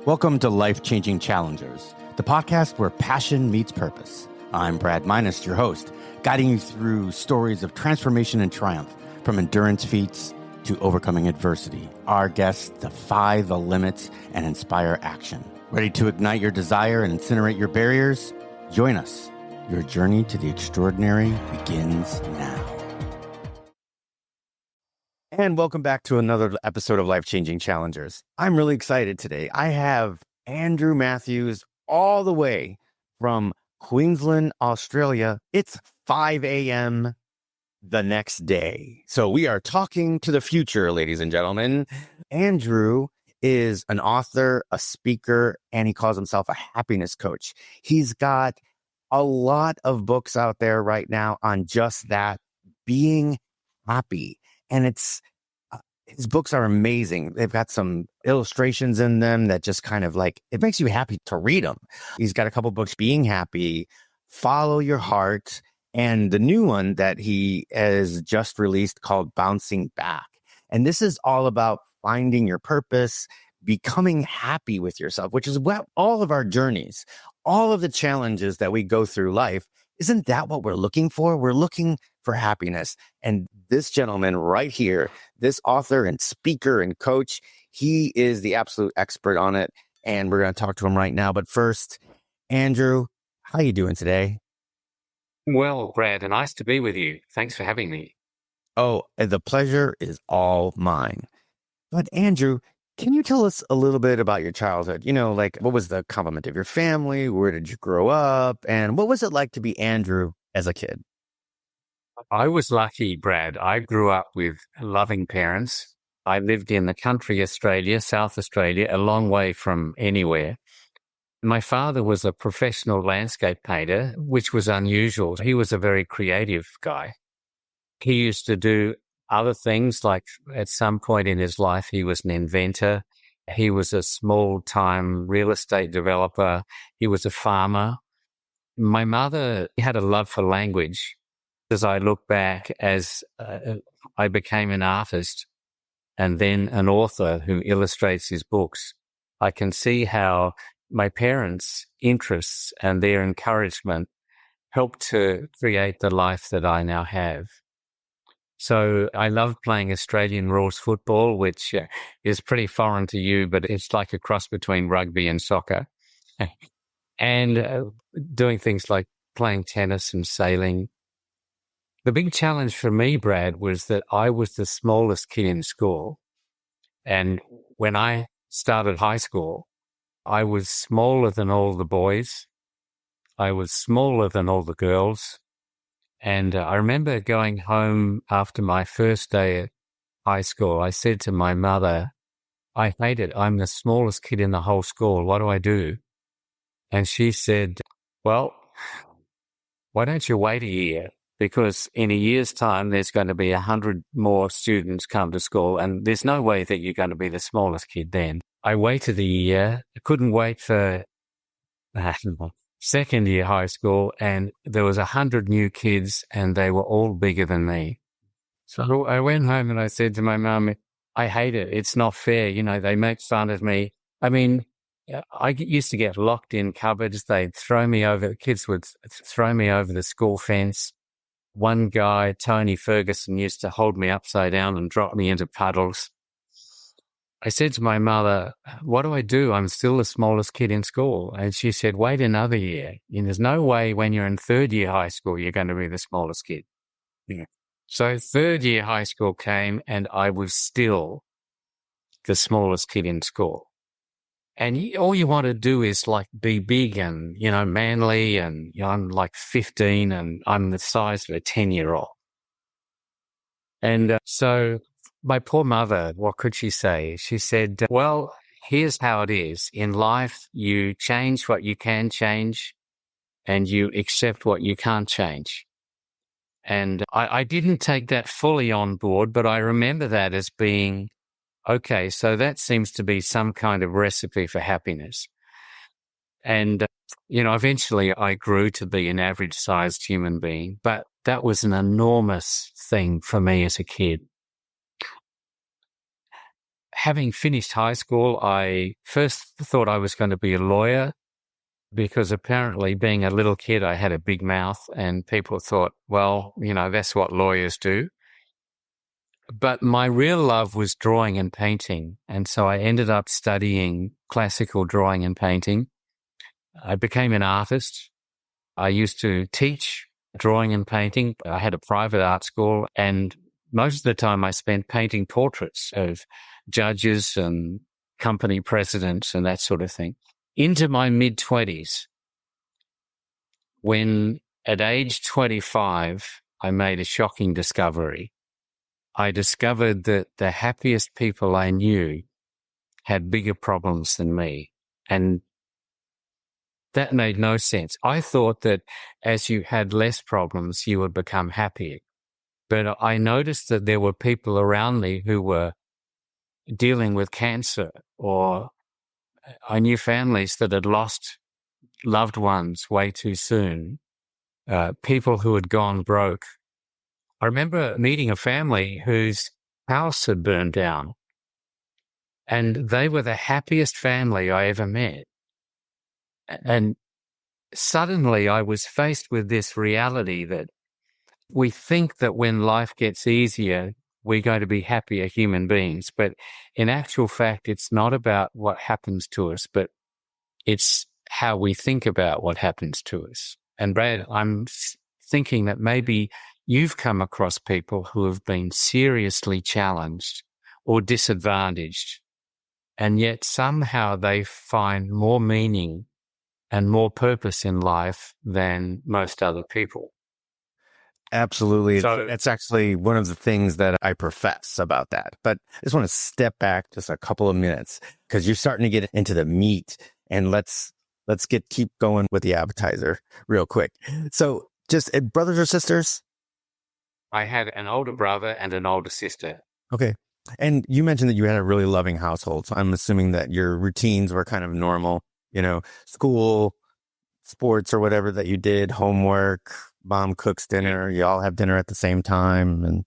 Welcome to Life-Changing Challengers, the podcast where passion meets purpose. I'm Brad Minus, your host, guiding you through stories of transformation and triumph, from endurance feats to overcoming adversity. Our guests defy the limits and inspire action. Ready to ignite your desire and incinerate your barriers? Join us. Your journey to the extraordinary begins now. And welcome back to another episode of Life-Changing Challengers. I'm really excited today. I have Andrew Matthews all the way from Queensland, Australia. It's 5 a.m. the next day. So we are talking to the future, ladies and gentlemen. Andrew is an author, a speaker, and he calls himself a happiness coach. He's got a lot of books out there right now on just that, being happy. And his books are amazing. They've got some illustrations in them that just kind of it makes you happy to read them. He's got a couple books, Being Happy, Follow Your Heart, and the new one that he has just released called Bouncing Back. And this is all about finding your purpose, becoming happy with yourself, which is what all of our journeys, all of the challenges that we go through life. Isn't that what we're looking for? We're looking for happiness. And this gentleman right here, this author and speaker and coach, he is the absolute expert on it. And we're going to talk to him right now. But first, Andrew, how you doing today? Well, Brad, nice to be with you. Thanks for having me. Oh, the pleasure is all mine. But Andrew, can you tell us a little bit about your childhood? What was the complement of your family? Where did you grow up? And what was it like to be Andrew as a kid? I was lucky, Brad. I grew up with loving parents. I lived in the country Australia, South Australia, a long way from anywhere. My father was a professional landscape painter, which was unusual. He was a very creative guy. He used to do other things, like at some point in his life, he was an inventor. He was a small-time real estate developer. He was a farmer. My mother had a love for language. As I look back, as I became an artist and then an author who illustrates his books, I can see how my parents' interests and their encouragement helped to create the life that I now have. So I love playing Australian rules football, which is pretty foreign to you, but it's like a cross between rugby and soccer. And doing things like playing tennis and sailing. The big challenge for me, Brad, was that I was the smallest kid in school. And when I started high school, I was smaller than all the boys. I was smaller than all the girls. And I remember going home after my first day at high school. I said to my mother, I hate it. I'm the smallest kid in the whole school. What do I do? And she said, well, why don't you wait a year? Because in a year's time, there's going to be 100 more students come to school, and there's no way that you're going to be the smallest kid then. I waited a year. I couldn't wait for second year high school, and there was 100 new kids, and they were all bigger than me. So I went home and I said to my mum, I hate it. It's not fair. They make fun of me. I mean, I used to get locked in cupboards. The kids would throw me over the school fence. One guy, Tony Ferguson, used to hold me upside down and drop me into puddles. I said to my mother, what do I do? I'm still the smallest kid in school. And she said, wait another year. And there's no way when you're in third year high school, you're going to be the smallest kid. Yeah. So third year high school came and I was still the smallest kid in school. And all you want to do is be big and, manly. And I'm 15 and I'm the size of a 10-year-old. And so my poor mother, what could she say? She said, well, here's how it is. In life, you change what you can change and you accept what you can't change. And I didn't take that fully on board, but I remember that as being, okay, so that seems to be some kind of recipe for happiness. And, eventually I grew to be an average-sized human being, but that was an enormous thing for me as a kid. having finished high school, I first thought I was going to be a lawyer because apparently being a little kid, I had a big mouth and people thought, well, that's what lawyers do. But my real love was drawing and painting. And so I ended up studying classical drawing and painting. I became an artist. I used to teach drawing and painting. I had a private art school, and most of the time I spent painting portraits of judges and company presidents and that sort of thing. Into my mid-20s, when at age 25, I made a shocking discovery. I discovered that the happiest people I knew had bigger problems than me. And that made no sense. I thought that as you had less problems, you would become happier. But I noticed that there were people around me who were dealing with cancer, or I knew families that had lost loved ones way too soon, people who had gone broke. I remember meeting a family whose house had burned down, and they were the happiest family I ever met. And suddenly I was faced with this reality that we think that when life gets easier, we're going to be happier human beings. But in actual fact, it's not about what happens to us, but it's how we think about what happens to us. And Brad, I'm thinking that maybe you've come across people who have been seriously challenged or disadvantaged, and yet somehow they find more meaning and more purpose in life than most other people. Absolutely. So That's actually one of the things that I profess about that. But I just want to step back just a couple of minutes because you're starting to get into the meat, and let's keep going with the appetizer real quick. So just brothers or sisters? I had an older brother and an older sister. Okay. And you mentioned that you had a really loving household. So I'm assuming that your routines were kind of normal, school, sports or whatever that you did, homework, mom cooks dinner, you all have dinner at the same time. And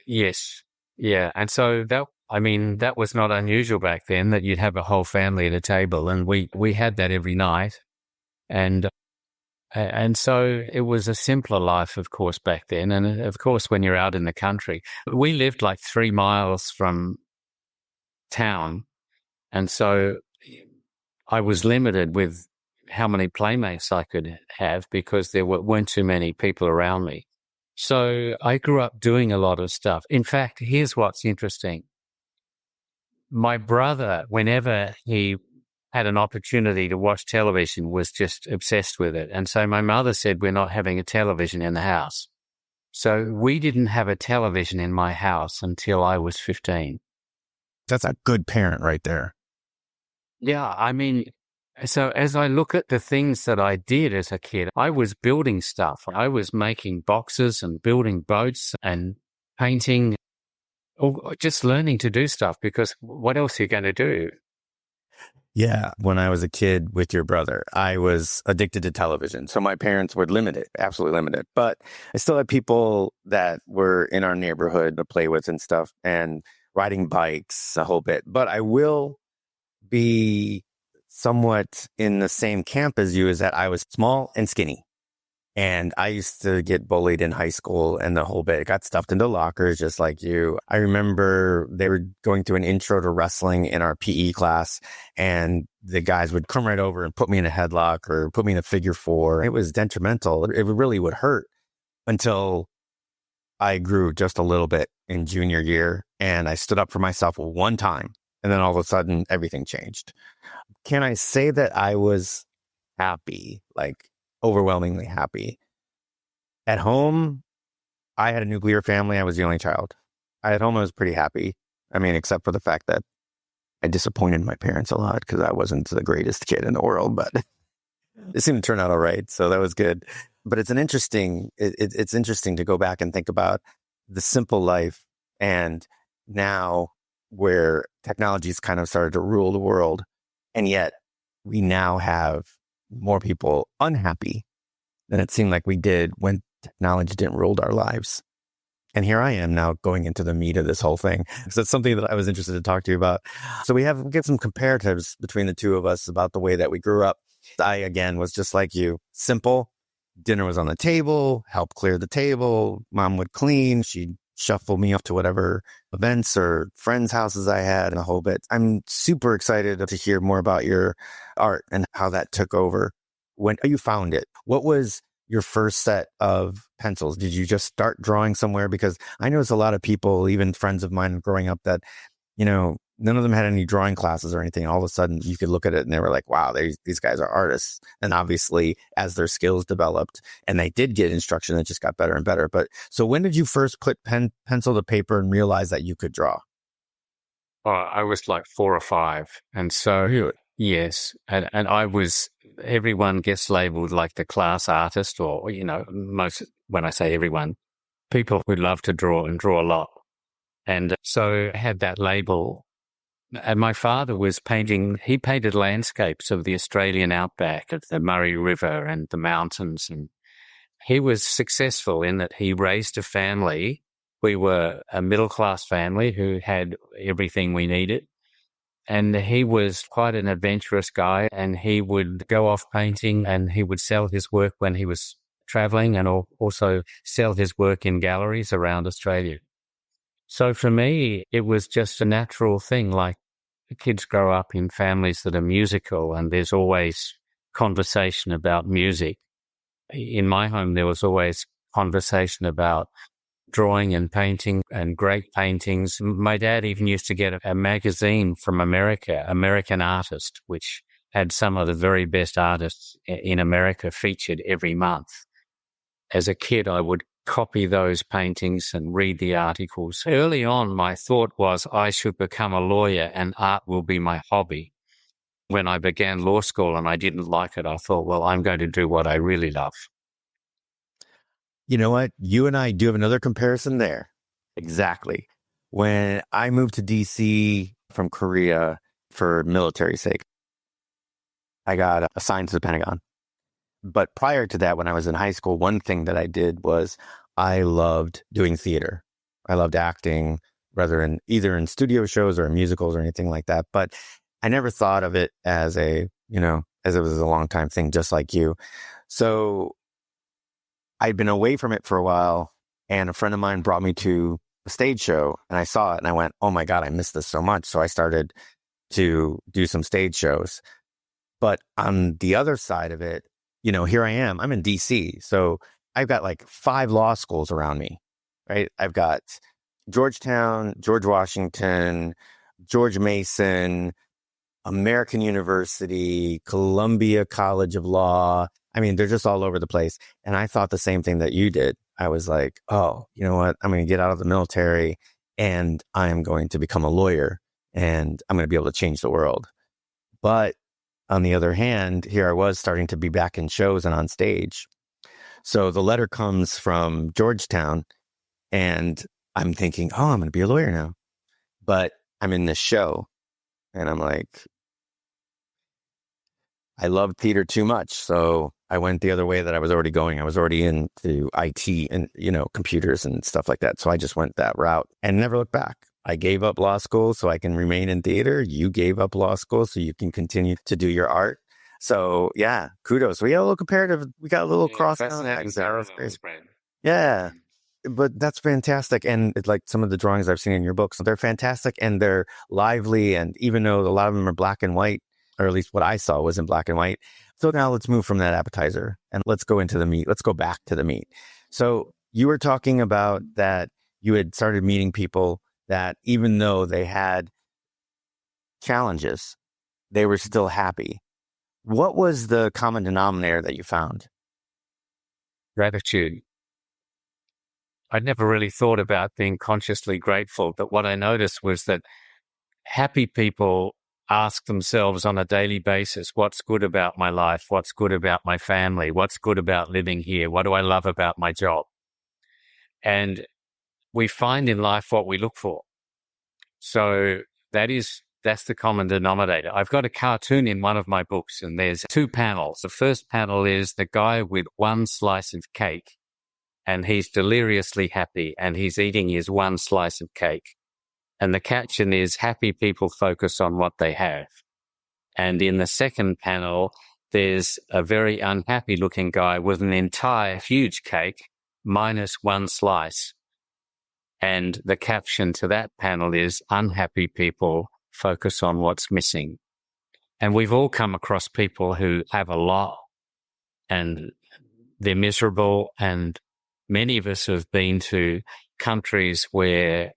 yes. Yeah. And so that was not unusual back then, that you'd have a whole family at a table, and we had that every night. And so it was a simpler life, of course, back then. And of course, when you're out in the country, we lived like 3 miles from town. And so I was limited with how many playmates I could have because there weren't too many people around me. So I grew up doing a lot of stuff. In fact, here's what's interesting. My brother, whenever he had an opportunity to watch television, was just obsessed with it. And so my mother said, we're not having a television in the house. So we didn't have a television in my house until I was 15. that's a good parent right there. Yeah, I mean, so as I look at the things that I did as a kid, I was building stuff. I was making boxes and building boats and painting, or just learning to do stuff, because what else are you going to do? Yeah. When I was a kid with your brother, I was addicted to television. So my parents were limited, absolutely limited. But I still had people that were in our neighborhood to play with and stuff, and riding bikes a whole bit. But I will be somewhat in the same camp as you, is that I was small and skinny. And I used to get bullied in high school and the whole bit. Got stuffed into lockers just like you. I remember they were going through an intro to wrestling in our PE class, and the guys would come right over and put me in a headlock or put me in a figure four. It was detrimental. It really would hurt until I grew just a little bit in junior year, and I stood up for myself one time. And then all of a sudden, everything changed. Can I say that I was happy, like overwhelmingly happy? At home, I had a nuclear family. I was the only child. At home, I was pretty happy. I mean, except for the fact that I disappointed my parents a lot because I wasn't the greatest kid in the world, but it seemed to turn out all right. So that was good. But it's it's interesting to go back and think about the simple life, and now where technology's kind of started to rule the world. And yet we now have more people unhappy than it seemed like we did when technology didn't rule our lives. And here I am now going into the meat of this whole thing. So it's something that I was interested to talk to you about. So we get some comparatives between the two of us about the way that we grew up. I, again, was just like you, simple. Dinner was on the table, help clear the table. Mom would clean. She'd shuffle me off to whatever events or friends' houses I had and a whole bit. I'm super excited to hear more about your art and how that took over. When you found it, what was your first set of pencils? Did you just start drawing somewhere? Because I noticed a lot of people, even friends of mine growing up, that, none of them had any drawing classes or anything. All of a sudden you could look at it and they were like, wow, these guys are artists. And obviously as their skills developed and they did get instruction, it just got better and better. But so when did you first put pencil to paper and realize that you could draw? Oh, I was like 4 or 5. And so, Really? yes. And everyone gets labeled like the class artist or, when I say everyone, people who love to draw and draw a lot. And so I had that label. And my father was he painted landscapes of the Australian outback, of the Murray River and the mountains. And he was successful in that he raised a family. We were a middle-class family who had everything we needed. And he was quite an adventurous guy, and he would go off painting and he would sell his work when he was traveling and also sell his work in galleries around Australia. So for me, it was just a natural thing. Like, kids grow up in families that are musical and there's always conversation about music. In my home, there was always conversation about drawing and painting and great paintings. My dad even used to get a magazine from America, American Artist, which had some of the very best artists in America featured every month. As a kid, I would copy those paintings and read the articles. Early on, my thought was I should become a lawyer and art will be my hobby. When I began law school and I didn't like it, I thought, well, I'm going to do what I really love. You know what? You and I do have another comparison there. Exactly. When I moved to DC from Korea for military sake, I got assigned to the Pentagon. But prior to that, when I was in high school, one thing that I did was I loved doing theater. I loved acting, either in studio shows or in musicals or anything like that. But I never thought of it as as it was a long time thing, just like you. So I'd been away from it for a while, and a friend of mine brought me to a stage show, and I saw it and I went, oh my God, I missed this so much. So I started to do some stage shows. But on the other side of it, here I am, I'm in DC. So I've got like 5 law schools around me, right? I've got Georgetown, George Washington, George Mason, American University, Columbia College of Law. I mean, they're just all over the place. And I thought the same thing that you did. I was like, oh, you know what? I'm going to get out of the military and I'm going to become a lawyer and I'm going to be able to change the world. But on the other hand, here I was starting to be back in shows and on stage. So the letter comes from Georgetown and I'm thinking, oh, I'm going to be a lawyer now. But I'm in this show and I'm like, I love theater too much. So I went the other way that I was already going. I was already into IT and, computers and stuff like that. So I just went that route and never looked back. I gave up law school so I can remain in theater. You gave up law school so you can continue to do your art. So yeah, kudos. We got a little comparative. We got a little cross. Yeah, but that's fantastic. And it's like some of the drawings I've seen in your books, they're fantastic and they're lively. And even though a lot of them are black and white, or at least what I saw was in black and white. So now let's move from that appetizer and let's go into the meat. Let's go back to the meat. So you were talking about that you had started meeting people that even though they had challenges, they were still happy. What was the common denominator that you found? Gratitude. I'd never really thought about being consciously grateful, but what I noticed was that happy people ask themselves on a daily basis, what's good about my life? What's good about my family? What's good about living here? What do I love about my job? And we find in life what we look for. So that's the common denominator. I've got a cartoon in one of my books and there's 2 panels. The first panel is the guy with one slice of cake and he's deliriously happy, and he's eating his one slice of cake. And the caption is, happy people focus on what they have. And in the second panel, there's a very unhappy looking guy with an entire huge cake minus one slice. And the caption to that panel is, unhappy people focus on what's missing. And we've all come across people who have a lot and they're miserable. And many of us have been to countries where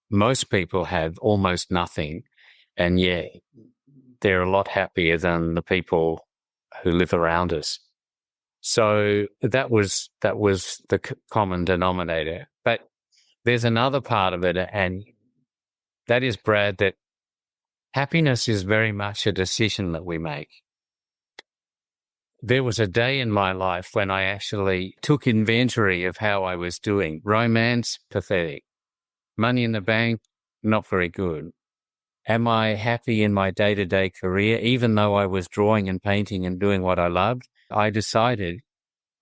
most people have almost nothing. And yet they're a lot happier than the people who live around us. So that was the common denominator. But there's another part of it, and that is, Brad, that happiness is very much a decision that we make. There was a day in my life when I actually took inventory of how I was doing. Romance, pathetic. Money in the bank, not very good. Am I happy in my day-to-day career? Even though I was drawing and painting and doing what I loved, I decided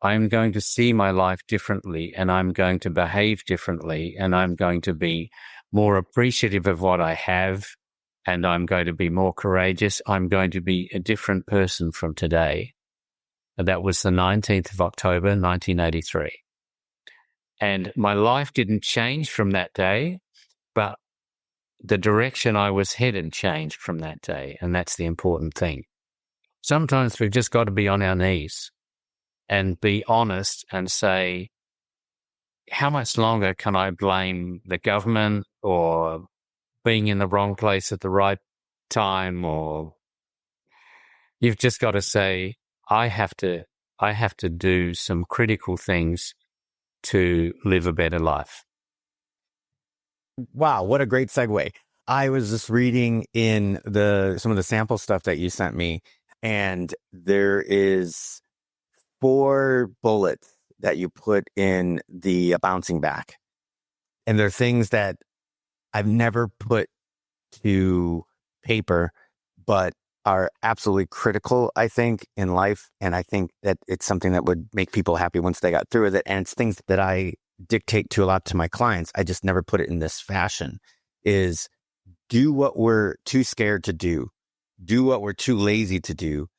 I'm going to see my life differently, and I'm going to behave differently, and I'm going to be more appreciative of what I have, and I'm going to be more courageous. I'm going to be a different person from today. And that was the 19th of October, 1983. And my life didn't change from that day, but the direction I was headed changed from that day. And that's the important thing. Sometimes we've just got to be on our knees and be honest and say, how much longer can I blame the government or being in the wrong place at the right time? Or you've just got to say, I have to do some critical things to live a better life. Wow, what a great segue. I was just reading in some of the sample stuff that you sent me, and there is 4 bullets that you put in the bouncing back. And they're things that I've never put to paper, but are absolutely critical, I think, in life. And I think that it's something that would make people happy once they got through with it. And it's things that I dictate to a lot to my clients. I just never put it in this fashion, is do what we're too scared to do what we're too lazy to do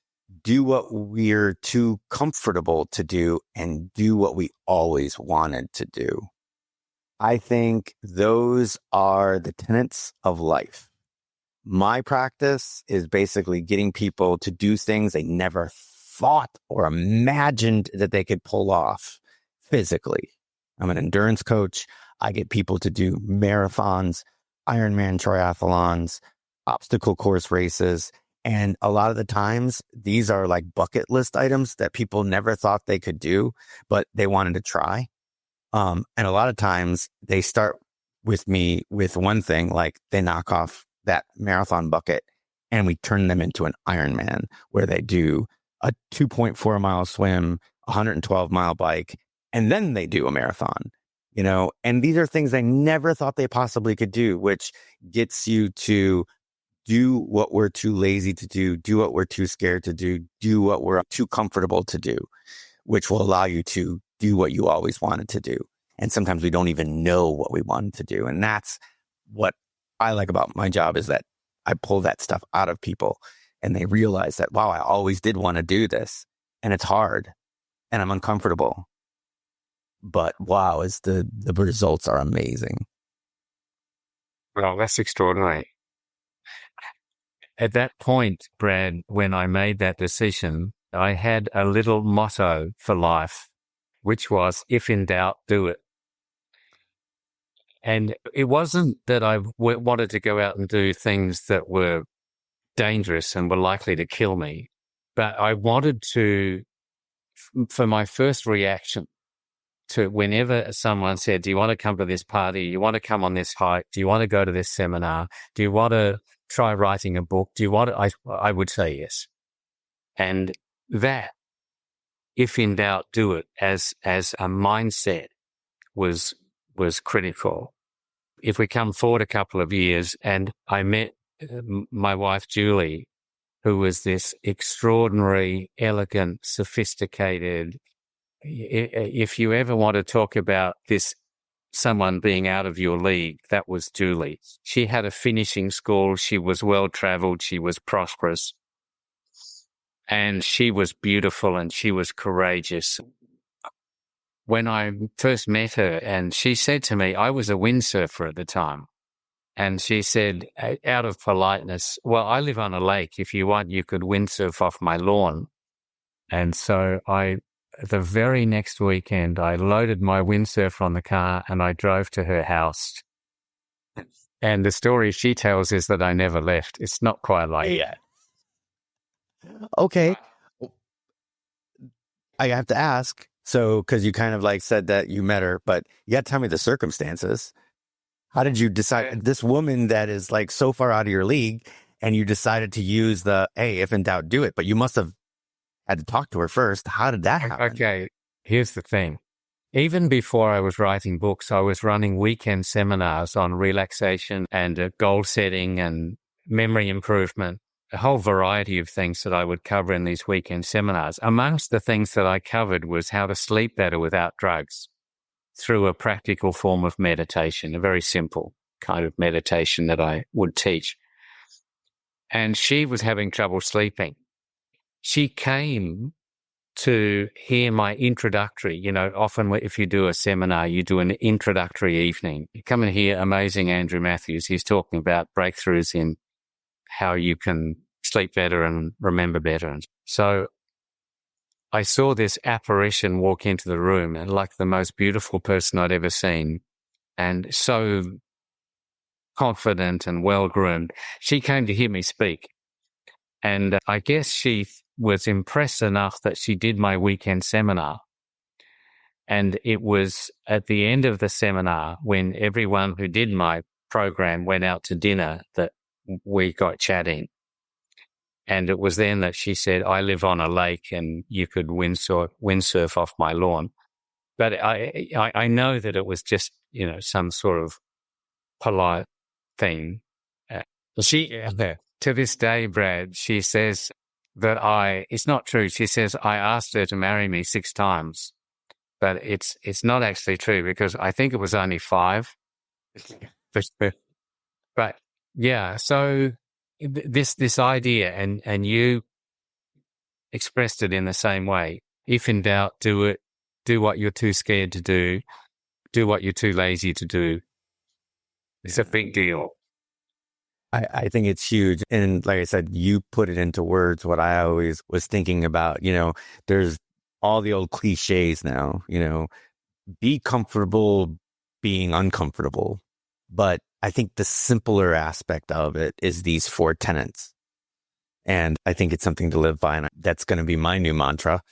what we're too comfortable to do, and do what we always wanted to do. I think those are the tenets of life. My practice is basically getting people to do things they never thought or imagined that they could pull off physically. I'm an endurance coach. I get people to do marathons, Ironman triathlons, obstacle course races. And a lot of the times, these are like bucket list items that people never thought they could do, but they wanted to try. And a lot of times they start with me with one thing, like they knock off that marathon bucket and we turn them into an Ironman, where they do a 2.4 mile swim, 112 mile bike, and then they do a marathon, and these are things I never thought they possibly could do, which gets you to do what we're too lazy to do what we're too scared to do what we're too comfortable to do, which will allow you to do what you always wanted to do. And sometimes we don't even know what we wanted to do. And that's what I like about my job, is that I pull that stuff out of people and they realize that, wow, I always did want to do this, and it's hard and I'm uncomfortable. But wow, the results are amazing. Well, that's extraordinary. At that point, Brad, when I made that decision, I had a little motto for life, which was, if in doubt, do it. And it wasn't that I wanted to go out and do things that were dangerous and were likely to kill me, but I wanted to, for my first reaction to whenever someone said, do you want to come to this party? You want to come on this hike? Do you want to go to this seminar? Do you want to try writing a book? Do you want to? I would say yes. And that, if in doubt, do it, as a mindset was critical. If we come forward a couple of years, and I met my wife, Julie, who was this extraordinary, elegant, sophisticated, if you ever want to talk about this, someone being out of your league, that was Julie. She had a finishing school. She was well traveled. She was prosperous, and she was beautiful, and she was courageous. When I first met her, and she said to me, I was a windsurfer at the time. And she said, out of politeness, well, I live on a lake. If you want, you could windsurf off my lawn. And so the very next weekend, I loaded my windsurfer on the car and I drove to her house. And the story she tells is that I never left. It's not quite like that. Okay. I have to ask. So, because you kind of like said that you met her, but you got to tell me the circumstances. How did you decide this woman that is like so far out of your league, and you decided to use the, hey, if in doubt, do it. But you must have had to talk to her first. How did that happen? Okay, here's the thing. Even before I was writing books, I was running weekend seminars on relaxation and goal setting and memory improvement, a whole variety of things that I would cover in these weekend seminars. Amongst the things that I covered was how to sleep better without drugs through a practical form of meditation, a very simple kind of meditation that I would teach. And she was having trouble sleeping. She came to hear my introductory, often if you do a seminar, you do an introductory evening. You come and hear amazing Andrew Matthews. He's talking about breakthroughs in how you can sleep better and remember better. And so I saw this apparition walk into the room, and like the most beautiful person I'd ever seen, and so confident and well-groomed. She came to hear me speak. And I guess she was impressed enough that she did my weekend seminar. And it was at the end of the seminar, when everyone who did my program went out to dinner, that we got chatting. And it was then that she said, I live on a lake and you could windsurf off my lawn. But I know that it was just, some sort of polite thing. To this day, Brad, she says that it's not true. She says, I asked her to marry me 6 times, but it's not actually true, because I think it was only 5. But yeah, so this idea, and you expressed it in the same way. If in doubt, do it. Do what you're too scared to do. Do what you're too lazy to do. It's a big deal. I think it's huge. And like I said, you put it into words what I always was thinking about. There's all the old cliches now, be comfortable being uncomfortable. But I think the simpler aspect of it is these 4 tenets. And I think it's something to live by. And that's going to be my new mantra.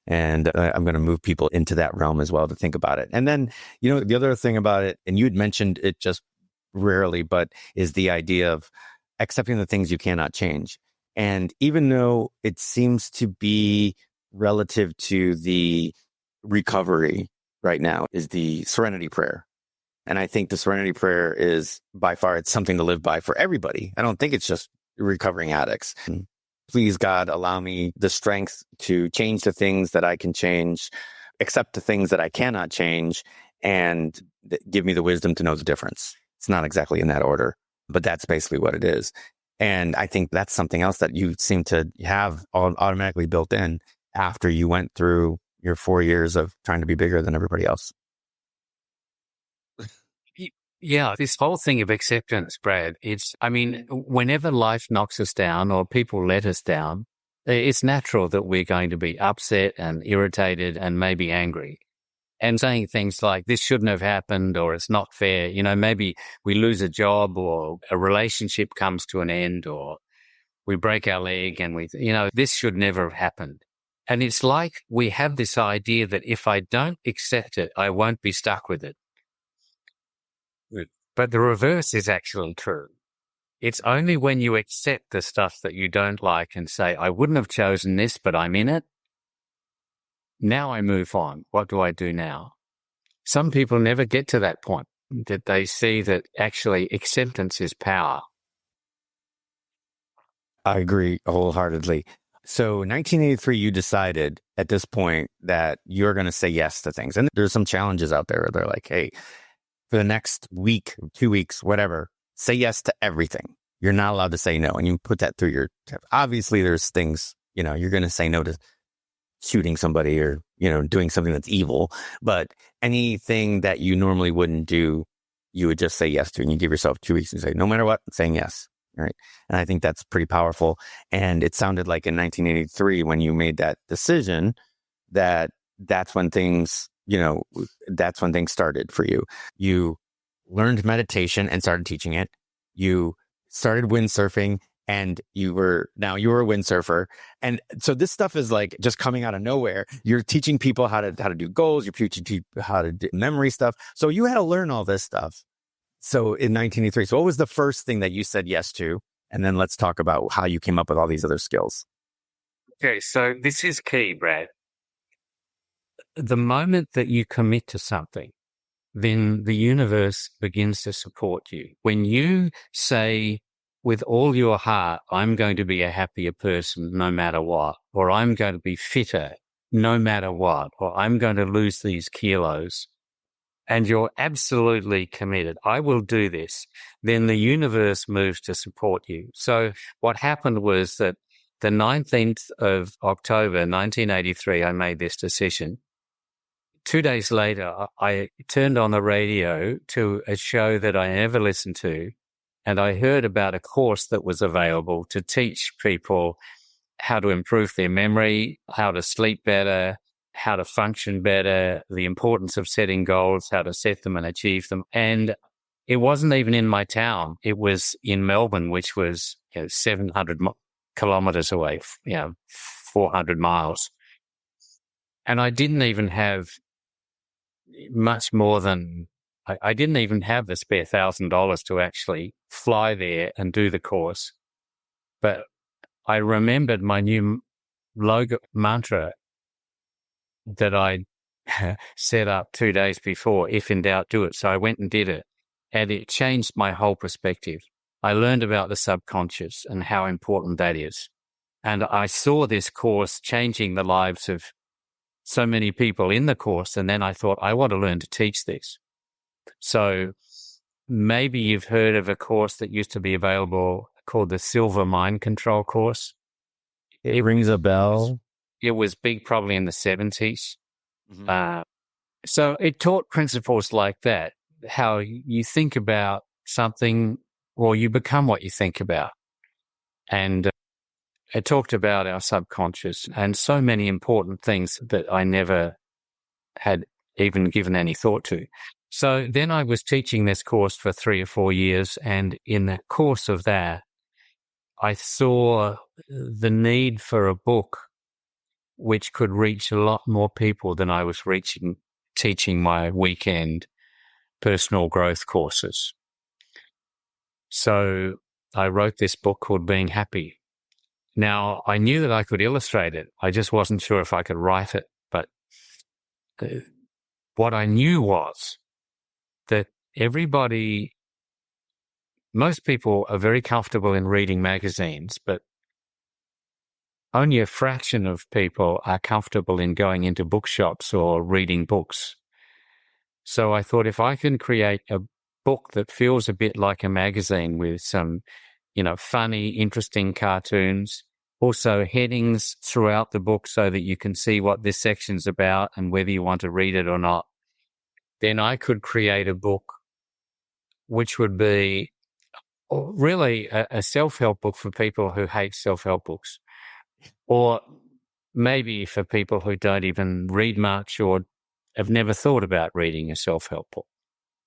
And I'm going to move people into that realm as well to think about it. And then, the other thing about it, and you had mentioned it just rarely, but is the idea of accepting the things you cannot change. And even though it seems to be relative to the recovery right now, is the serenity prayer. And I think the serenity prayer is by far, it's something to live by for everybody. I don't think it's just recovering addicts. Please, God, allow me the strength to change the things that I can change, accept the things that I cannot change, and give me the wisdom to know the difference. It's not exactly in that order, but that's basically what it is. And I think that's something else that you seem to have automatically built in after you went through your 4 years of trying to be bigger than everybody else. Yeah, this whole thing of acceptance, Brad, whenever life knocks us down or people let us down, it's natural that we're going to be upset and irritated and maybe angry. And saying things like, this shouldn't have happened, or it's not fair. Maybe we lose a job, or a relationship comes to an end, or we break our leg and this should never have happened. And it's like we have this idea that if I don't accept it, I won't be stuck with it. But the reverse is actually true. It's only when you accept the stuff that you don't like and say, I wouldn't have chosen this, but I'm in it. Now I move on. What do I do now? Some people never get to that point, that they see that actually acceptance is power. I agree wholeheartedly. So 1983, you decided at this point that you're going to say yes to things. And there's some challenges out there. They're like, hey, for the next week, 2 weeks, whatever, say yes to everything. You're not allowed to say no. And you put that through your, obviously there's things, you're going to say no to shooting somebody or, doing something that's evil, but anything that you normally wouldn't do, you would just say yes to, and you give yourself 2 weeks and say, no matter what, I'm saying yes. Right. And I think that's pretty powerful. And it sounded like in 1983, when you made that decision, that's when things, that's when things started for you. You learned meditation and started teaching it. You started windsurfing and you were a windsurfer. And so this stuff is like just coming out of nowhere. You're teaching people how to do goals. You're teaching people how to do memory stuff. So you had to learn all this stuff. So in 1983, so what was the first thing that you said yes to? And then let's talk about how you came up with all these other skills. Okay, so this is key, Brad. The moment that you commit to something, then the universe begins to support you. When you say with all your heart, I'm going to be a happier person no matter what, or I'm going to be fitter no matter what, or I'm going to lose these kilos, and you're absolutely committed, I will do this, then the universe moves to support you. So what happened was that the 19th of October, 1983, I made this decision. 2 days later, I turned on the radio to a show that I never listened to, and I heard about a course that was available to teach people how to improve their memory, how to sleep better, how to function better, the importance of setting goals, how to set them and achieve them. And it wasn't even in my town. It was in Melbourne, which was 700 kilometers away, 400 miles. And I didn't even have much more than, I didn't even have the spare $1,000 to actually fly there and do the course. But I remembered my new logo mantra that I set up 2 days before, if in doubt, do it. So I went and did it, and it changed my whole perspective. I learned about the subconscious and how important that is. And I saw this course changing the lives of so many people in the course. And then I thought, I want to learn to teach this. So maybe you've heard of a course that used to be available called the Silver Mind Control course. It rings a bell. It was big probably in the 70s. Mm-hmm. So it taught principles like that, how you think about something or you become what you think about. And it talked about our subconscious and so many important things that I never had even given any thought to. So then I was teaching this course for 3 or 4 years. And in the course of that, I saw the need for a book which could reach a lot more people than I was reaching teaching my weekend personal growth courses. So I wrote this book called Being Happy. Now, I knew that I could illustrate it. I just wasn't sure if I could write it. But what I knew was that most people are very comfortable in reading magazines, but only a fraction of people are comfortable in going into bookshops or reading books. So I thought if I can create a book that feels a bit like a magazine with some, funny, interesting cartoons, also headings throughout the book so that you can see what this section's about and whether you want to read it or not, then I could create a book which would be really a self-help book for people who hate self-help books. Or maybe for people who don't even read much or have never thought about reading a self-help book.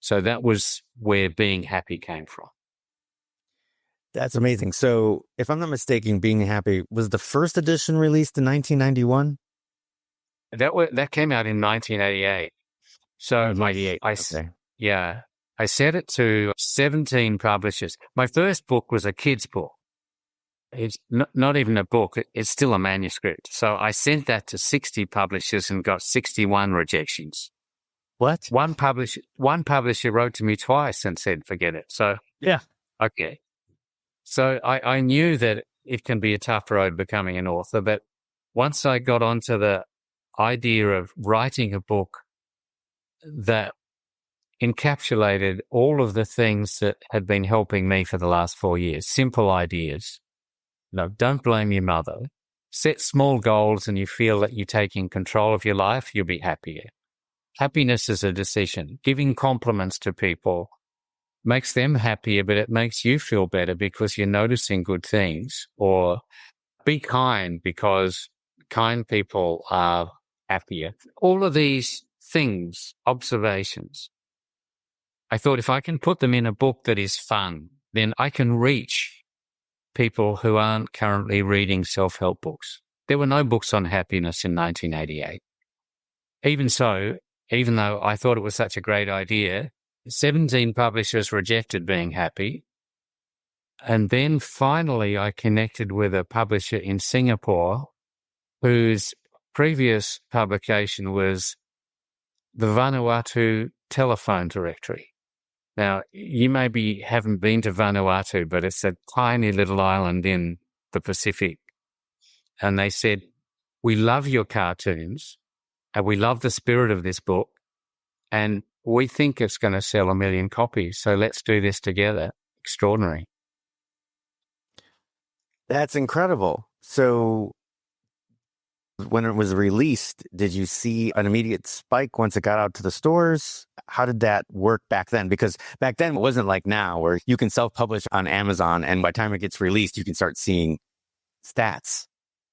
So that was where Being Happy came from. That's amazing. So if I'm not mistaken, Being Happy was the first edition released in 1991? That came out in 1988. So 98. I sent it to 17 publishers. My first book was a kid's book. It's not even a book. It's still a manuscript. So I sent that to 60 publishers and got 61 rejections. What? One publisher wrote to me twice and said, forget it. So, yeah. Okay. So I knew that it can be a tough road becoming an author. But once I got onto the idea of writing a book that encapsulated all of the things that had been helping me for the last 4 years, simple ideas. No, don't blame your mother. Set small goals and you feel that you're taking control of your life, you'll be happier. Happiness is a decision. Giving compliments to people makes them happier, but it makes you feel better because you're noticing good things. Or be kind because kind people are happier. All of these things, observations, I thought if I can put them in a book that is fun, then I can reach people who aren't currently reading self-help books. There were no books on happiness in 1988. Even so, even though I thought it was such a great idea, 17 publishers rejected being happy. And then finally I connected with a publisher in Singapore whose previous publication was the Vanuatu telephone directory. Now, you maybe haven't been to Vanuatu, but it's a tiny little island in the Pacific. And they said, we love your cartoons and we love the spirit of this book and we think it's going to sell 1 million copies. So let's do this together. Extraordinary. That's incredible. So when it was released, did you see an immediate spike once it got out to the stores? How did that work back then? Because back then it wasn't like now where you can self-publish on Amazon and by the time it gets released, you can start seeing stats.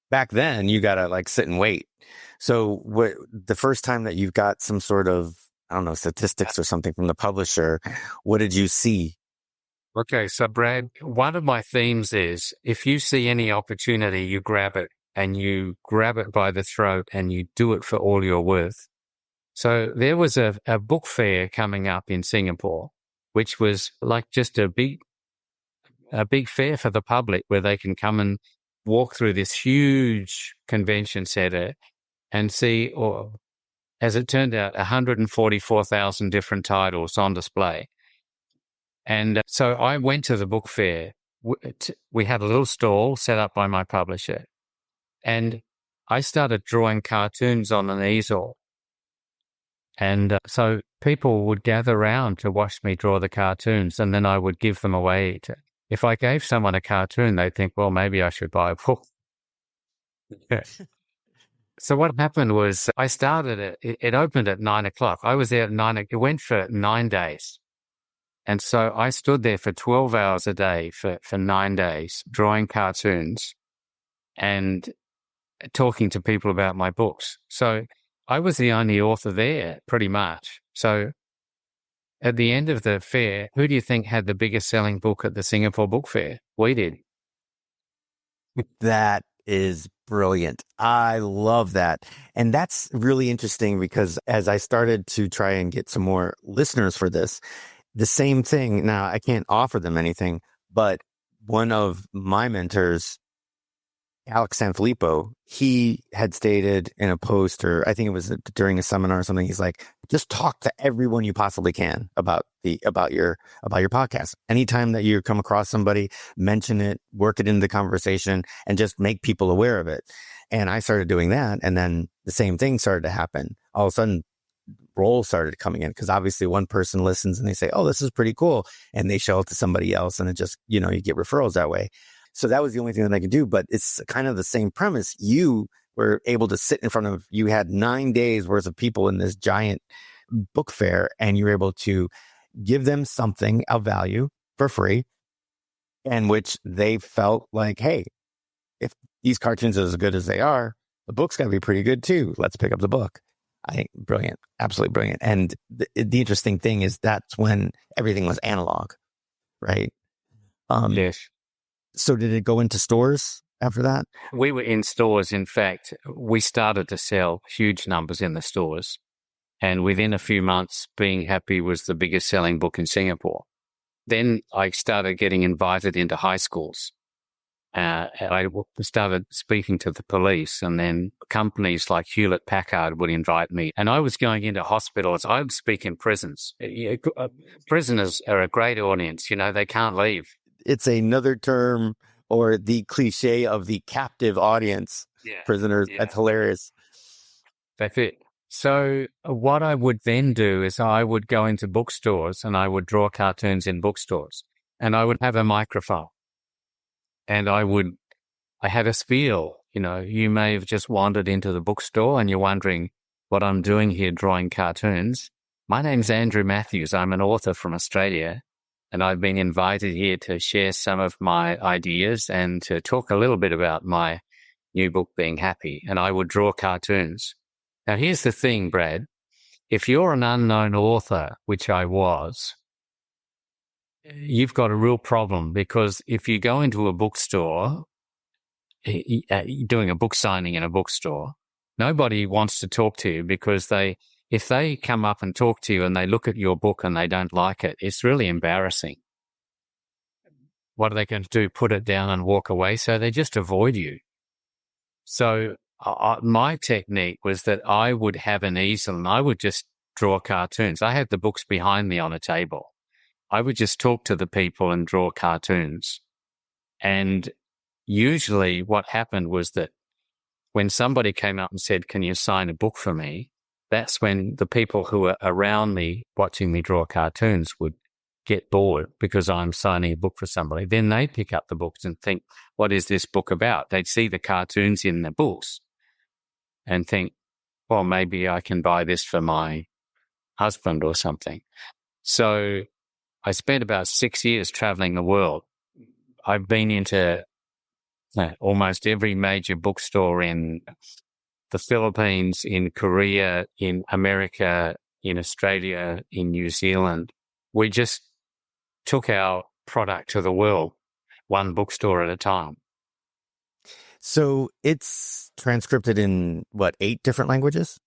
Back then, you got to like sit and wait. So the first time that you got some sort of, I don't know, statistics or something from the publisher, what did you see? Okay, so Brad, one of my themes is if you see any opportunity, you grab it. And you grab it by the throat and you do it for all you're worth. So there was a book fair coming up in Singapore, which was like just a big fair for the public where they can come and walk through this huge convention center and see, or as it turned out, 144,000 different titles on display. And so I went to the book fair. We had a little stall set up by my publisher. And I started drawing cartoons on an easel. And so people would gather around to watch me draw the cartoons, and then I would give them away. If I gave someone a cartoon, they'd think, well, maybe I should buy a book. So what happened was I started it opened at 9 o'clock. I was there at 9. It went for 9 days. And so I stood there for 12 hours a day for 9 days, drawing cartoons and talking to people about my books. So I was the only author there pretty much. So at the end of the fair, who do you think had the biggest selling book at the Singapore Book Fair? We did. That is brilliant. I love that. And that's really interesting because as I started to try and get some more listeners for this, the same thing. Now, I can't offer them anything, but one of my mentors, Alex Sanfilippo, he had stated in a post, or I think it was during a seminar or something. He's like, just talk to everyone you possibly can about your podcast. Anytime that you come across somebody, mention it, work it into the conversation, and just make people aware of it. And I started doing that, and then the same thing started to happen. All of a sudden, roles started coming in because obviously one person listens and they say, "Oh, this is pretty cool," and they show it to somebody else, and it just you get referrals that way. So that was the only thing that I could do. But it's kind of the same premise. You were able to sit in front of, you had 9 days worth of people in this giant book fair, and you were able to give them something of value for free, and which they felt like, hey, if these cartoons are as good as they are, the book's got to be pretty good too. Let's pick up the book. I think brilliant, absolutely brilliant. And the interesting thing is that's when everything was analog, right? Yes. So did it go into stores after that? We were in stores. In fact, we started to sell huge numbers in the stores. And within a few months, Being Happy was the biggest selling book in Singapore. Then I started getting invited into high schools. I started speaking to the police, and then companies like Hewlett-Packard would invite me. And I was going into hospitals. I would speak in prisons. Prisoners are a great audience. They can't leave. It's another term or the cliche of the captive audience, prisoners. Yeah. That's hilarious. That's it. So what I would then do is I would go into bookstores and I would draw cartoons in bookstores, and I would have a microphone, and I had a spiel. You may have just wandered into the bookstore and you're wondering what I'm doing here drawing cartoons. My name's Andrew Matthews. I'm an author from Australia, and I've been invited here to share some of my ideas and to talk a little bit about my new book, Being Happy. And I would draw cartoons. Now, here's the thing, Brad. If you're an unknown author, which I was, you've got a real problem, because if you go into a bookstore, doing a book signing in a bookstore, nobody wants to talk to you, because if they come up and talk to you and they look at your book and they don't like it, it's really embarrassing. What are they going to do? Put it down and walk away? So they just avoid you. So my technique was that I would have an easel and I would just draw cartoons. I had the books behind me on a table. I would just talk to the people and draw cartoons. And usually what happened was that when somebody came up and said, "Can you sign a book for me?" that's when the people who were around me watching me draw cartoons would get bored because I'm signing a book for somebody. Then they'd pick up the books and think, what is this book about? They'd see the cartoons in the books and think, well, maybe I can buy this for my husband or something. So I spent about 6 years traveling the world. I've been into almost every major bookstore in the Philippines, in Korea, in America, in Australia, in New Zealand. We just took our product to the world, one bookstore at a time. So it's transcripted in, 8 different languages?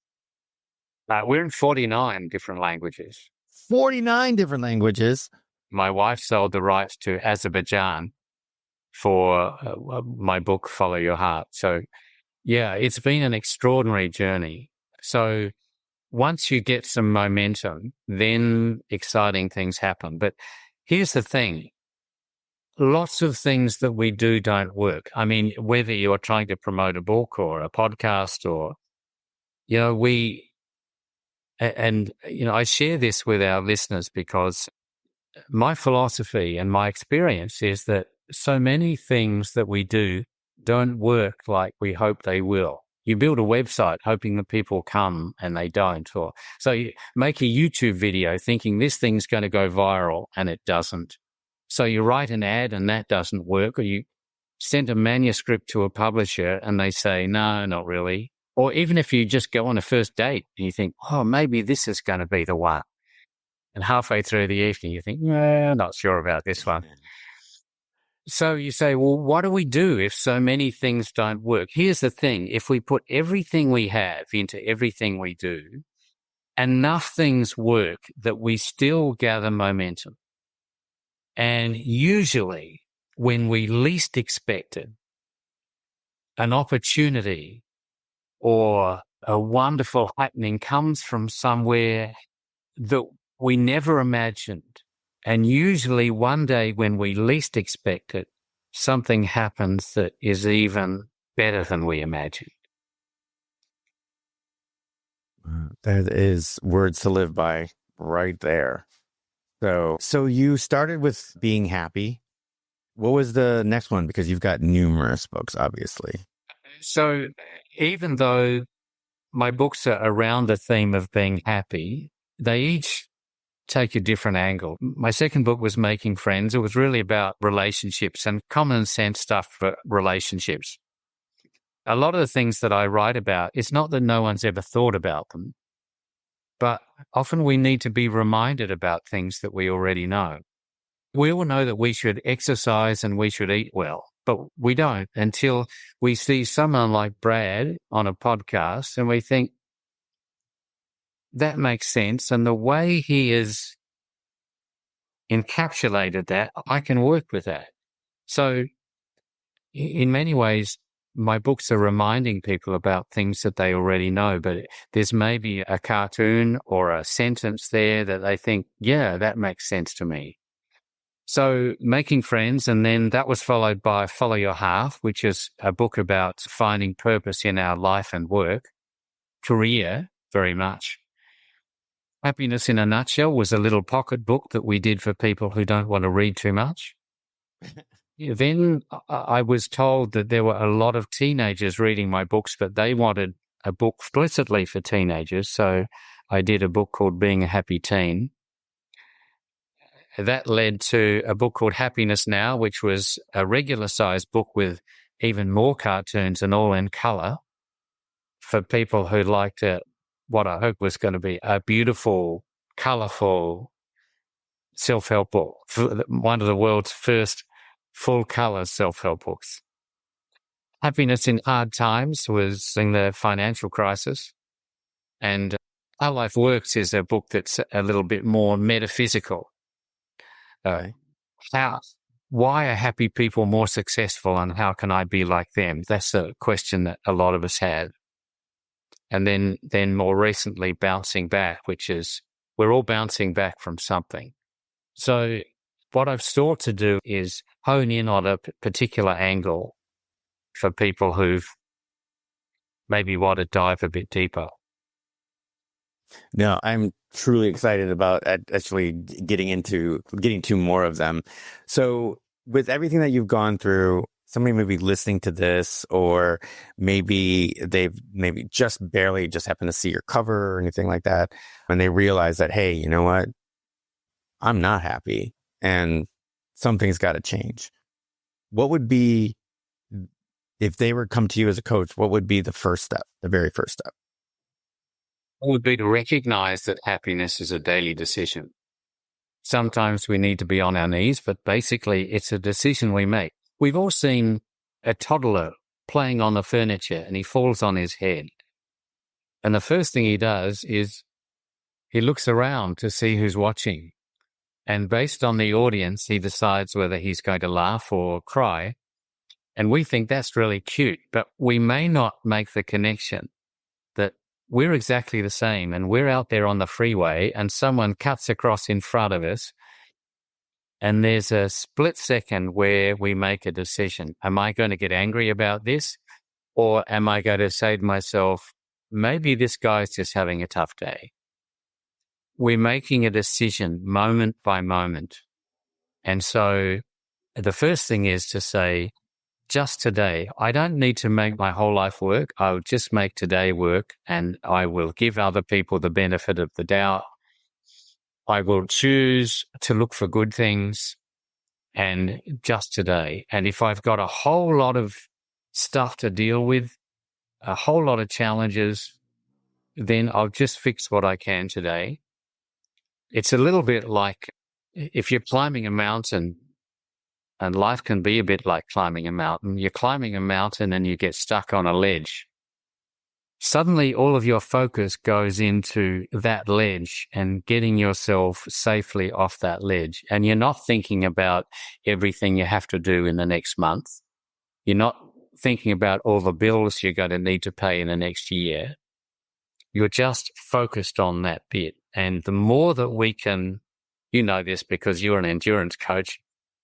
We're in 49 different languages. 49 different languages? My wife sold the rights to Azerbaijan for my book, Follow Your Heart. So, yeah, it's been an extraordinary journey. So once you get some momentum, then exciting things happen. But here's the thing. Lots of things that we do don't work. I mean, whether you're trying to promote a book or a podcast or, I share this with our listeners because my philosophy and my experience is that so many things that we do don't work like we hope they will. You build a website hoping that people come and they don't. So you make a YouTube video thinking this thing's going to go viral and it doesn't. So you write an ad and that doesn't work, or you send a manuscript to a publisher and they say, no, not really. Or even if you just go on a first date and you think, oh, maybe this is going to be the one. And halfway through the evening, you think, I'm not sure about this one. So you say, well, what do we do if so many things don't work? Here's the thing. If we put everything we have into everything we do, enough things work that we still gather momentum. And usually when we least expect it, an opportunity or a wonderful happening comes from somewhere that we never imagined. And usually one day when we least expect it, something happens that is even better than we imagined. That is words to live by right there. So you started with Being Happy. What was the next one? Because you've got numerous books, obviously. So even though my books are around the theme of being happy, they each take a different angle. My second book was Making Friends. It was really about relationships and common sense stuff for relationships. A lot of the things that I write about, it's not that no one's ever thought about them, but often we need to be reminded about things that we already know. We all know that we should exercise and we should eat well, but we don't until we see someone like Brad on a podcast and we think, that makes sense. And the way he has encapsulated that, I can work with that. So in many ways, my books are reminding people about things that they already know, but there's maybe a cartoon or a sentence there that they think, yeah, that makes sense to me. So making friends, and then that was followed by Follow Your Heart, which is a book about finding purpose in our life and work, career, very much. Happiness in a Nutshell was a little pocket book that we did for people who don't want to read too much. Then I was told that there were a lot of teenagers reading my books, but they wanted a book explicitly for teenagers. So I did a book called Being a Happy Teen. That led to a book called Happiness Now, which was a regular sized book with even more cartoons and all in color for people who liked what I hope was going to be a beautiful, colorful self-help book, one of the world's first full-color self-help books. Happiness in Hard Times was in the financial crisis. And How Life Works is a book that's a little bit more metaphysical. Why are happy people more successful, and how can I be like them? That's a question that a lot of us have. And then more recently, Bouncing Back, which is we're all bouncing back from something. So what I've sought to do is hone in on a particular angle for people who've maybe want to dive a bit deeper. No, I'm truly excited about actually getting to more of them. So with everything that you've gone through, somebody may be listening to this, or maybe they've just barely just happened to see your cover or anything like that, and they realize that, hey, you know what? I'm not happy and something's got to change. What would be, if they were to come to you as a coach, what would be the first step, the very first step? It would be to recognize that happiness is a daily decision. Sometimes we need to be on our knees, but basically it's a decision we make. We've all seen a toddler playing on the furniture and he falls on his head. And the first thing he does is he looks around to see who's watching. And based on the audience, he decides whether he's going to laugh or cry. And we think that's really cute, but we may not make the connection that we're exactly the same, and we're out there on the freeway and someone cuts across in front of us. And there's a split second where we make a decision. Am I going to get angry about this? Or am I going to say to myself, maybe this guy's just having a tough day? We're making a decision moment by moment. And so the first thing is to say, just today, I don't need to make my whole life work. I'll just make today work, and I will give other people the benefit of the doubt. I will choose to look for good things, and just today. And if I've got a whole lot of stuff to deal with, a whole lot of challenges, then I'll just fix what I can today. It's a little bit like if you're climbing a mountain, and life can be a bit like climbing a mountain. You're climbing a mountain and you get stuck on a ledge. Suddenly, all of your focus goes into that ledge and getting yourself safely off that ledge. And you're not thinking about everything you have to do in the next month. You're not thinking about all the bills you're going to need to pay in the next year. You're just focused on that bit. And the more that we can, you know this because you're an endurance coach,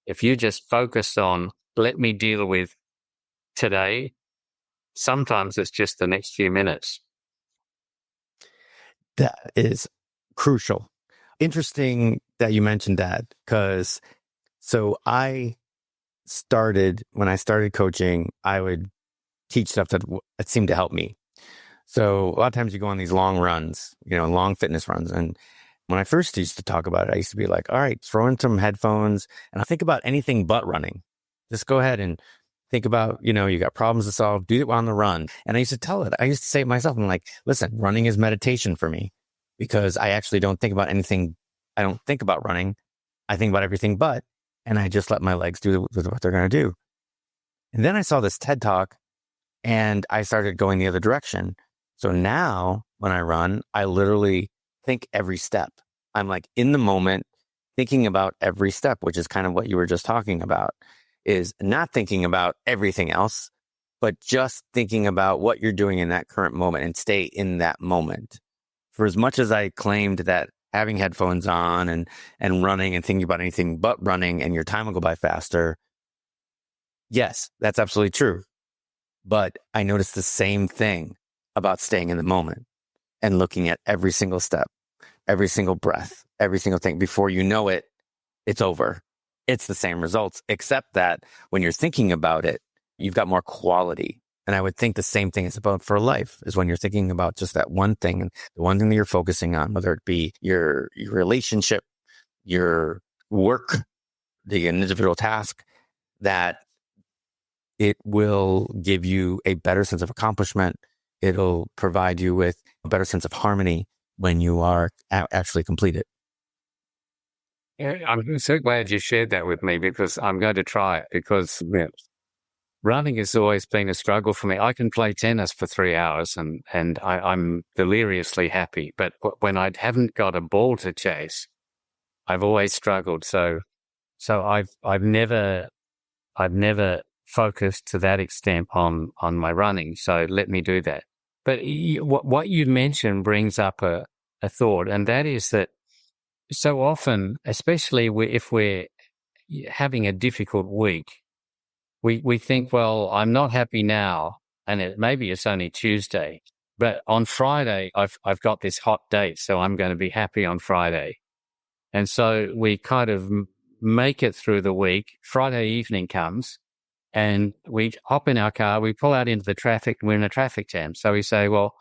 if you just focus on, let me deal with today, sometimes it's just the next few minutes. That is crucial. Interesting that you mentioned that, because so when I started coaching, I would teach stuff that seemed to help me. So a lot of times you go on these long runs, long fitness runs. And when I first used to talk about it, I used to be like, all right, throw in some headphones and I think about anything but running. Just go ahead and think about, you got problems to solve, do it on the run. And I used to say to myself, I'm like, listen, running is meditation for me because I actually don't think about anything. I don't think about running. I think about everything but, and I just let my legs do what they're going to do. And then I saw this TED Talk and I started going the other direction. So now when I run, I literally think every step. I'm like in the moment thinking about every step, which is kind of what you were just talking about, is not thinking about everything else, but just thinking about what you're doing in that current moment and stay in that moment. For as much as I claimed that having headphones on and running and thinking about anything but running, and your time will go by faster. Yes, that's absolutely true. But I noticed the same thing about staying in the moment and looking at every single step, every single breath, every single thing. Before you know it, it's over. It's the same results, except that when you're thinking about it, you've got more quality. And I would think the same thing is about for life, is when you're thinking about just that one thing, and the one thing that you're focusing on, whether it be your relationship, your work, the individual task, that it will give you a better sense of accomplishment. It'll provide you with a better sense of harmony when you are actually completed. Yeah, I'm so glad you shared that with me, because I'm going to try it, because running has always been a struggle for me. I can play tennis for 3 hours and I'm deliriously happy. But when I haven't got a ball to chase, I've always struggled. So I've never focused to that extent on my running. So let me do that. But what you mentioned brings up a thought, and that is that so often, especially if we're having a difficult week, we think, well, I'm not happy now, and maybe it's only Tuesday, but on Friday I've got this hot date, so I'm going to be happy on Friday. And so we kind of make it through the week. Friday evening comes, and we hop in our car, we pull out into the traffic, and we're in a traffic jam. So we say, well,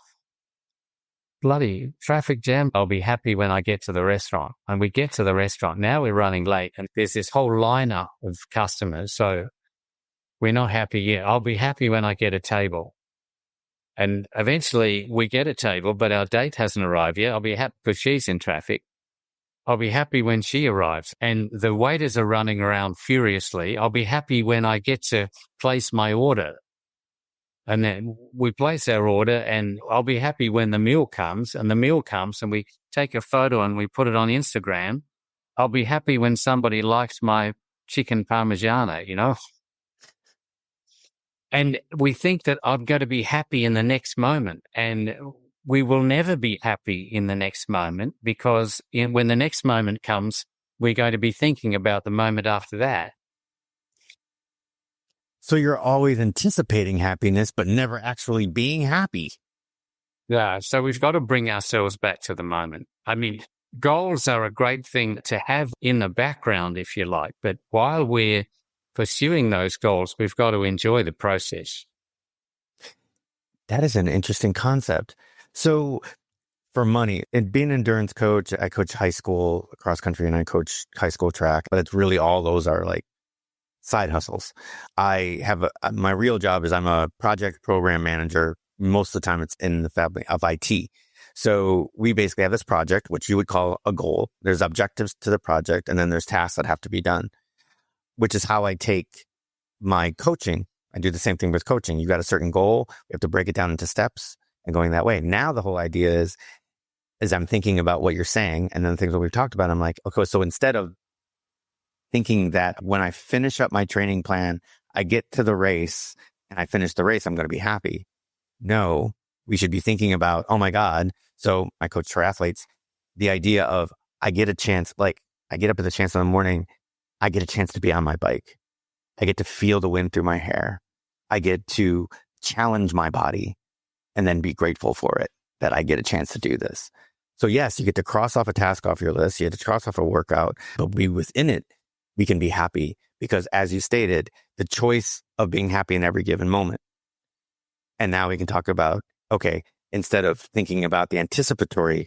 bloody traffic jam, I'll be happy when I get to the restaurant. And we get to the restaurant. Now we're running late, and there's this whole lineup of customers. So we're not happy yet. I'll be happy when I get a table. And eventually we get a table, but our date hasn't arrived yet. I'll be happy because she's in traffic. I'll be happy when she arrives. And the waiters are running around furiously. I'll be happy when I get to place my order. And then we place our order, and I'll be happy when the meal comes. And the meal comes, and we take a photo and we put it on Instagram. I'll be happy when somebody likes my chicken parmigiana, you know. And we think that I'm going to be happy in the next moment. And we will never be happy in the next moment, because when the next moment comes, we're going to be thinking about the moment after that. So you're always anticipating happiness, but never actually being happy. Yeah. So we've got to bring ourselves back to the moment. I mean, goals are a great thing to have in the background, if you like. But while we're pursuing those goals, we've got to enjoy the process. That is an interesting concept. So for money, and being an endurance coach, I coach high school cross country and I coach high school track, but it's really all those are like side hustles. I have my real job is I'm a project program manager. Most of the time it's in the family of IT. So we basically have this project, which you would call a goal. There's objectives to the project, and then there's tasks that have to be done, which is how I take my coaching. I do the same thing with coaching. You got a certain goal. We have to break it down into steps and going that way. Now the whole idea is I'm thinking about what you're saying and then the things that we've talked about. I'm like, okay, so instead of thinking that when I finish up my training plan, I get to the race and I finish the race, I'm going to be happy. No, we should be thinking about, oh my God. So I coach triathletes, the idea of I get a chance, like I get up at the chance in the morning, I get a chance to be on my bike. I get to feel the wind through my hair. I get to challenge my body and then be grateful for it, that I get a chance to do this. So yes, you get to cross off a task off your list. You get to cross off a workout, but within it, we can be happy because, as you stated, the choice of being happy in every given moment. And now we can talk about, okay, instead of thinking about the anticipatory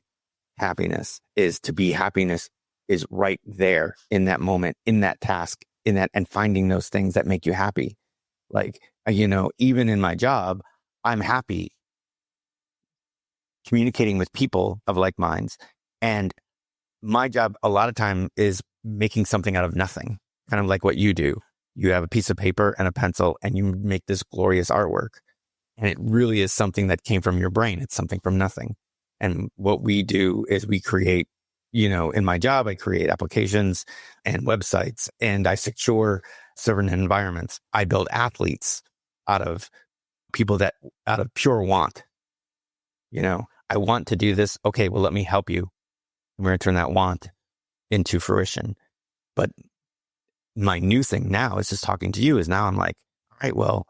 happiness, is to be happiness is right there in that moment, in that task, in that, and finding those things that make you happy. Like, even in my job, I'm happy communicating with people of like minds. And my job a lot of time is making something out of nothing, kind of like what you do. You have a piece of paper and a pencil and you make this glorious artwork. And it really is something that came from your brain. It's something from nothing. And what we do is we create, in my job, I create applications and websites, and I secure certain environments. I build athletes out of people out of pure want. I want to do this. Okay, well, let me help you. we're going to turn that want into fruition. But my new thing now is just talking to you is now I'm like, all right, well,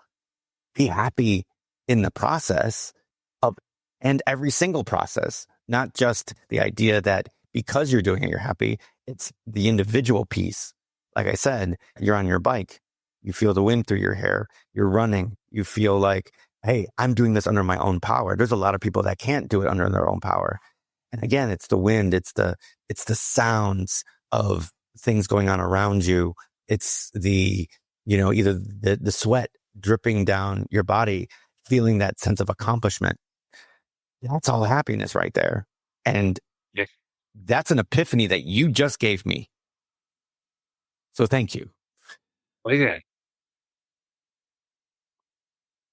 be happy in the process of, and every single process, not just the idea that because you're doing it, you're happy. It's the individual piece. Like I said, you're on your bike, you feel the wind through your hair, you're running, you feel like, hey, I'm doing this under my own power. There's a lot of people that can't do it under their own power. And again, it's the wind, it's the sounds of things going on around you. It's the, either the sweat dripping down your body, feeling that sense of accomplishment. That's all happiness right there. And Yes. that's an epiphany that you just gave me. So thank you. Well, yeah.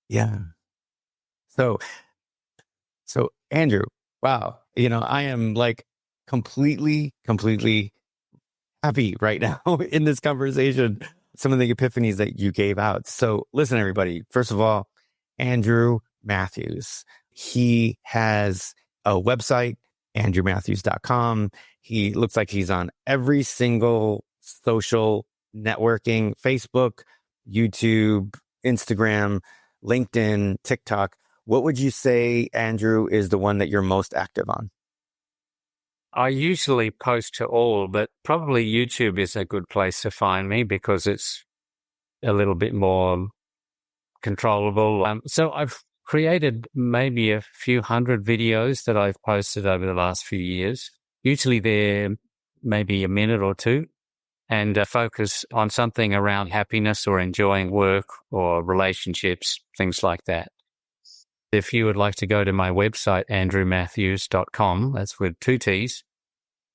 Yeah. So Andrew, wow. I am like completely happy right now in this conversation. Some of the epiphanies that you gave out. So listen, everybody, first of all, Andrew Matthews, he has a website, andrewmatthews.com. He looks like he's on every single social networking, Facebook, YouTube, Instagram, LinkedIn, TikTok. What would you say, Andrew, is the one that you're most active on? I usually post to all, but probably YouTube is a good place to find me because it's a little bit more controllable. So I've created maybe a few hundred videos that I've posted over the last few years. Usually they're maybe a minute or two and focus on something around happiness or enjoying work or relationships, things like that. If you would like to go to my website, andrewmatthews.com, that's with 2 T's,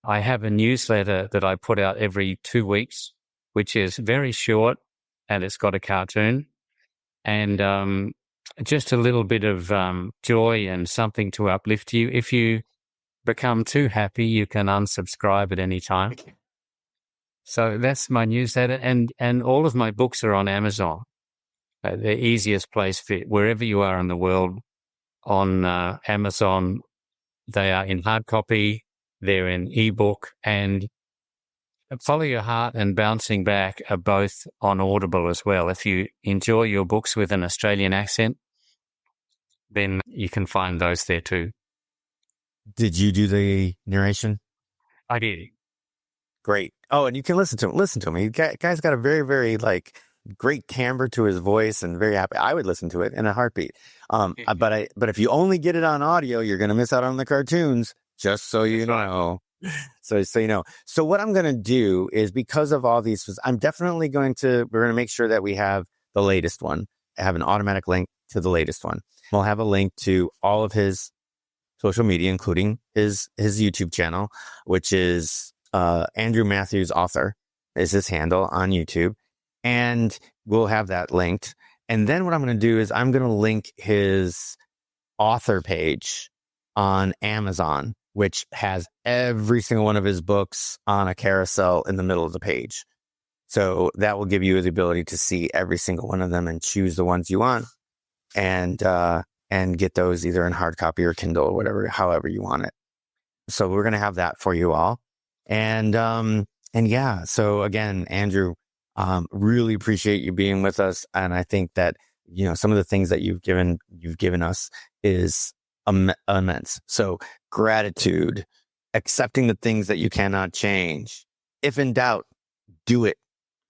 I have a newsletter that I put out every 2 weeks, which is very short and it's got a cartoon and just a little bit of joy and something to uplift you. If you become too happy, you can unsubscribe at any time. So that's my newsletter, and all of my books are on Amazon. The easiest place for wherever you are in the world on Amazon. They are in hard copy, they're in ebook, and Follow Your Heart and Bouncing Back are both on Audible as well. If you enjoy your books with an Australian accent, then you can find those there too. Did you do the narration? I did. Great. Oh, and you can listen to him. Listen to him. Guy's got a very, very great timbre to his voice and very happy. I would listen to it in a heartbeat. But if you only get it on audio, you're going to miss out on the cartoons. Just so you know. So you know. So what I'm going to do is, because of all these, we're going to make sure that we have the latest one. I have an automatic link to the latest one. We'll have a link to all of his social media, including his YouTube channel, which is Andrew Matthews Author is his handle on YouTube. And we'll have that linked. And then what I'm going to do is I'm going to link his author page on Amazon, which has every single one of his books on a carousel in the middle of the page. So that will give you the ability to see every single one of them and choose the ones you want and get those either in hard copy or Kindle or whatever, however you want it. So we're going to have that for you all. And yeah, so again, Andrew, really appreciate you being with us. And I think that, some of the things that you've given us is immense. So gratitude, accepting the things that you cannot change. If in doubt, do it.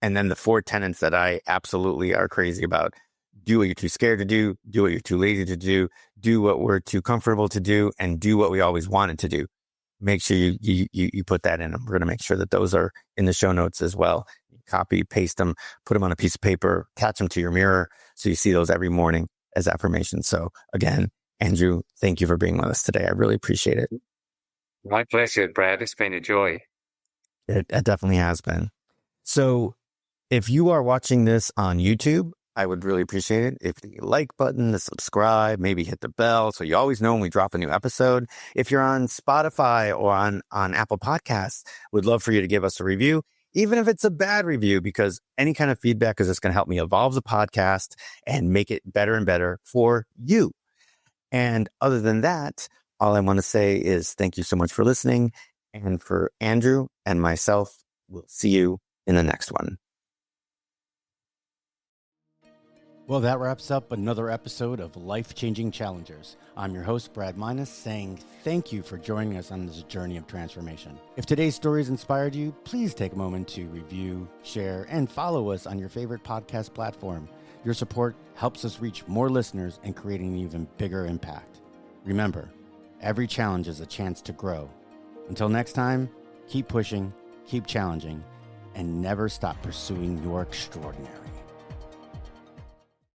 And then the 4 tenets that I absolutely are crazy about. Do what you're too scared to do what you're too lazy to do what we're too comfortable to do, and do what we always wanted to do. Make sure you put that in. We're going to make sure that those are in the show notes as well. Copy, paste them, put them on a piece of paper, attach them to your mirror so you see those every morning as affirmations. So again, Andrew, thank you for being with us today. I really appreciate it. My pleasure, Brad. It's been a joy. It definitely has been. So if you are watching this on YouTube, I would really appreciate it if the like button, the subscribe, maybe hit the bell so you always know when we drop a new episode. If you're on Spotify or on Apple Podcasts, we'd love for you to give us a review, even if it's a bad review, because any kind of feedback is just going to help me evolve the podcast and make it better and better for you. And other than that, all I want to say is thank you so much for listening. And for Andrew and myself, we'll see you in the next one. Well, that wraps up another episode of Life-Changing Challengers. I'm your host, Brad Minus, saying thank you for joining us on this journey of transformation. If today's stories inspired you, please take a moment to review, share, and follow us on your favorite podcast platform. Your support helps us reach more listeners and create an even bigger impact. Remember, every challenge is a chance to grow. Until next time, keep pushing, keep challenging, and never stop pursuing your extraordinary.